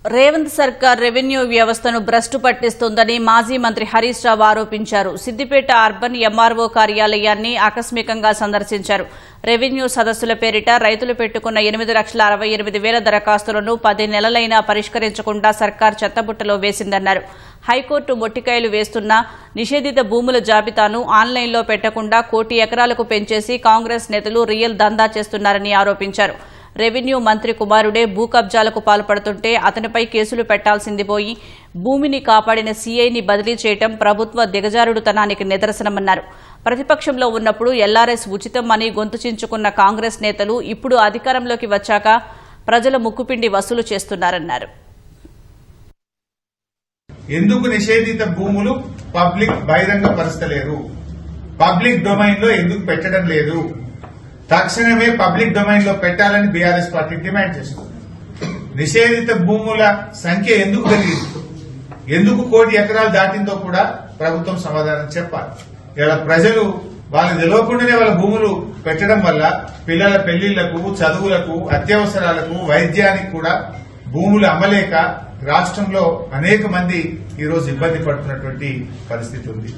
రేవంత్ సర్కార్ రెవెన్యూ వ్యవస్థను భ్రష్టు పట్టిస్తోందని మాజీ మంత్రి హరీష్ రావు ఆరోపించారు. సిద్దిపేట అర్బన్ ఎంఆర్ఓ కార్యాలయాన్ని ఆకస్మికంగా సందర్శించారు. రెవెన్యూ సదస్సుల పేరిట రైతులు పెట్టుకున్న 8,68,000 దరఖాస్తులను 10 నెలలైనా పరిష్కరించకుండా సర్కార్ చెత్తబుట్టలో వేసిందన్నారు. హైకోర్టు మొట్టికాయలు వేస్తున్న నిషేధిత భూముల జాబితాను ఆన్లైన్లో పెట్టకుండా 1 కోటి ఎకరాలకు పెంచేసి కాంగ్రెస్ నేతలు రియల్ దందా చేస్తున్నారని ఆరోపించారు. రెవెన్యూ మంత్రి కుమారుడే భూ కబ్జాలకు పాల్పడుతుంటే అతనిపై కేసులు పెట్టాల్సింది పోయి భూమిని కాపాడిన సీఐని బదిలీ చేయడం ప్రభుత్వ దిగజారుడుతనానికి నిదర్శనమన్నారు. ప్రతిపక్షంలో ఉన్నప్పుడు ఎల్ఆర్ఎస్ ఉచితం అని గొంతు చించుకున్న కాంగ్రెస్ నేతలు ఇప్పుడు అధికారంలోకి వచ్చాక ప్రజల ముక్కుపిండి వసూలు చేస్తున్నారన్నారు. ఎందుకు నిషేధిత భూములు పబ్లిక్ బహిరంగపరచలేరు? పబ్లిక్ డొమైన్ లో ఎందుకు పెట్టడం లేదు? తక్షణమే పబ్లిక్ డొమైన్ లో పెట్టాలని బీఆర్ఎస్ పార్టీ డిమాండ్ చేస్తుంది. నిషేధిత భూముల సంఖ్య ఎందుకు పెరిగింది? ఎందుకు 1 కోటి ఎకరాలు దాటిందో కూడా ప్రభుత్వం సమాధానం చెప్పాలి. ఇలా ప్రజలు వాళ్ళకి తెలియకుండానే వాళ్ళ భూములు పెట్టడం వల్ల పిల్లల పెళ్లిళ్లకు, చదువులకు, అత్యవసరాలకు, వైద్యానికి కూడా భూములు అమ్మలేక రాష్ట్రంలో అనేక మంది ఈరోజు ఇబ్బంది పడుతున్నటువంటి పరిస్థితి ఉంది.